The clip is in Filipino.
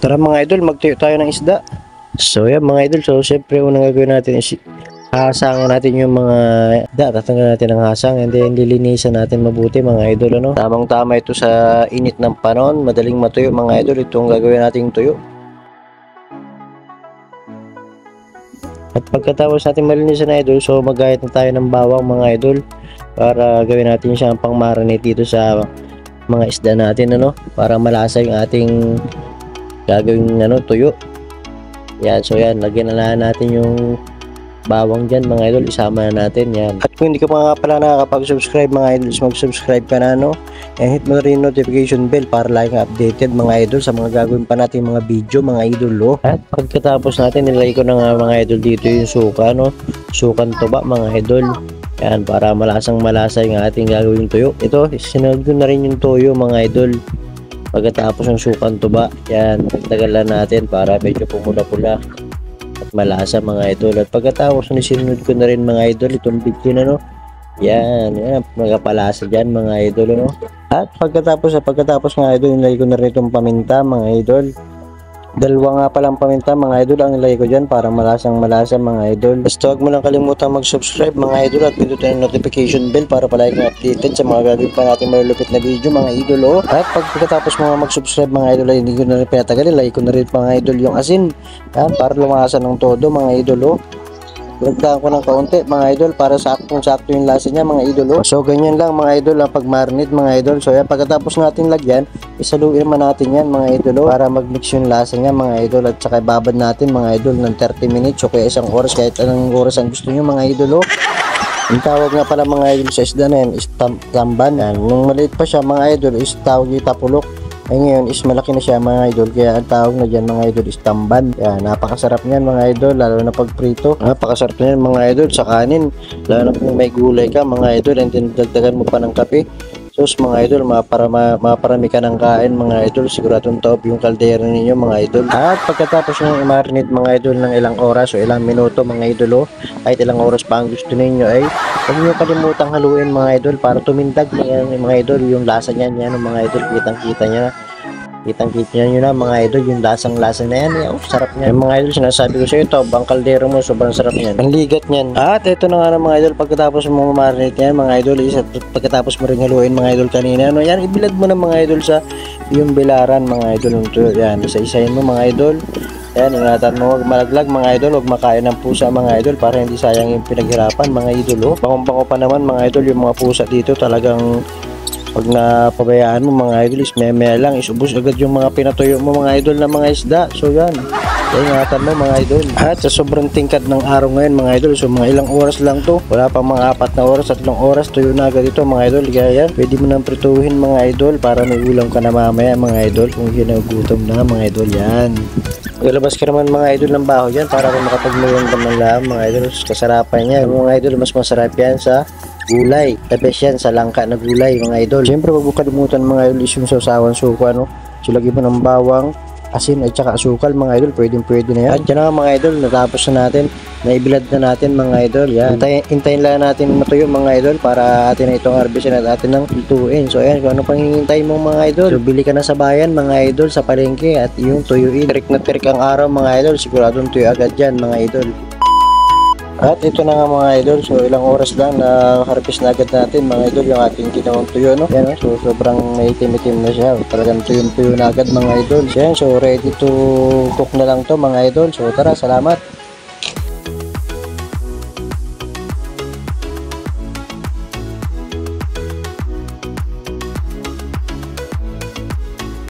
Tara mga idol, magtuyo tayo ng isda. So yan mga idol, so syempre unang gagawin natin is hahasangan natin yung mga isda. Tatanggal natin ang hasang and then lilinisan natin mabuti mga idol. Ano? Tamang tama ito sa init ng panahon, madaling matuyo mga idol. Ito ang gagawin nating tuyo. At pagkatapos natin malinisan na idol, so maggayat na tayo ng bawang mga idol para gawin natin siyang pang marinate dito sa mga isda natin, ano, para malasa yung ating gagawin tuyo. Yan, so yan, lagyan na natin yung bawang dyan mga idol, isama na natin yan. At kung hindi ka pa nga pala nakakapag-subscribe mga idol, mag-subscribe ka na, no, and hit mo na rin notification bell para lagi kang updated mga idol sa mga gagawin pa natin mga video mga idol, oh. At pagkatapos natin, nilagay ko na nga mga idol dito yung suka, no, sukan tuba mga idol. Yan, para malasang malasa yung ating gagawin tuyo. Ito, sinunod ko na rin yung tuyo mga idol. Pagkatapos ng sukan tuba, yan, tagalan natin para medyo pumula-pula at malasa mga idol. At pagkatapos sinunod ko na rin mga idol itong bitchin, ano, yan, magpalasa dyan mga idol, ano. At pagkatapos mga idol, nilagay ko na rin itong paminta mga idol. Dalawa nga palang paminta mga idol ang nilagay ko dyan para malasang malasa mga idol. Basta huwag mo lang kalimutan mag-subscribe mga idol at pindutin ang notification bell para palagi kang updated sa mga gagawin pa natin malulupit na video mga idol, oh. At pagkatapos mga mag-subscribe mga idol ay hindi ko na rin pinatagalin, lagay ko na rin mga idol yung asin, yan, para lumasan ng todo mga idol, oh. Lagdagan ko ng kaunti mga idol para saktong-sakto yung lasa niya mga idol, oh. So ganyan lang mga idol ang pag-marinate mga idol. So yan, pagkatapos natin lagyan, isaluin naman natin yan mga idol, oh, para mag-mix yung lasa niya mga idol. At saka ibabad natin mga idol ng 30 minutes o kaya isang oras, kahit anong oras ang gusto nyo mga idol, oh. Yung tawag nga pala mga idol sa isda na yan is tamban. Yan, nung maliit pa siya mga idol is tawag yung tapulok. Ay ngayon is malaki na siya mga idol, kaya ang tawag na dyan mga idol is tamban. Yan, napakasarap niyan mga idol, lalo na pag prito. Napakasarap niyan mga idol sa kanin, lalo na kung may gulay ka mga idol, and then dagdagan mo pa ng kape. So mga idol, maparami ka ng kain mga idol, siguradong taob yung kaldera ninyo mga idol. At pagkatapos nyo i-marinate mga idol ng ilang oras o ilang minuto mga idol, oh, kahit ilang oras pa ang gusto ninyo, ay huwag nyo kalimutang haluin mga idol para tumindag mga idol yung lasa niyan. Yan mga idol, kitang-kita nyo na mga idol yung lasang-lasa na yan. Oh, sarap niyan mga idol, sinasabi ko sa iyo, ito ang kaldero mo, sobrang sarap niyan, ang ligat niyan. At ito na nga mga idol, pagkatapos mo marinate yan mga idol, pagkatapos mo rin haluin mga idol kanina, ano, yan, ibilad mo na mga idol sa yung bilaran mga idol. Yan, isa-isahin mo mga idol. Yan, ingatan mo huwag malaglag mga idol, huwag makain ng pusa mga idol para hindi sayang yung pinaghirapan mga idol, oh. Bangong-bango pa naman mga idol yung mga pusa dito, talagang pag napabayaan mo mga idol is meme lang, isubos agad yung mga pinatuyo mo mga idol na mga isda. So yan, ingatan mo mga idol. At sa sobrang tingkad ng araw ngayon mga idol, so mga ilang oras lang to, wala pang mga 4 na oras, 3 oras tuyo na agad ito mga idol. Kaya yan, pwede mo nang prituhin mga idol para may ulam ka na mamaya mga idol kung ginagutom na mga idol. Yan, maglabas ka naman mga idol ng baho dyan para kung makapagmayong ka man lang mga idol. Kasarapan niya mga idol, mas masarap yan sa gulay, the best yan sa langka na gulay mga idol. Siyempre huwag mo kalimutan mga idol is yung sausawan suka, no, so lagyan mo ng bawang, asin at saka asukal mga idol, pwede na yan. At yan na mga idol, natapos na natin, naibilad na natin mga idol. Yan, hintayin lang natin matuyo mga idol para atin na itong harvestin at atin ng lutuin. So ayan, kung ano pang hihintay mo mga idol, so bili ka na sa bayan mga idol, sa palengke, at yung tuyuin. Tirik na tirik ang araw mga idol, siguradong tuyo agad yan mga idol. At ito na nga mga idol, so ilang oras lang na harvest na agad natin mga idol yung ating ginawang tuyo, no. Yan, so sobrang may itim-itim na siya, talagang tuyo na agad mga idol. Yan, so ready to cook na lang to mga idol. So tara, salamat.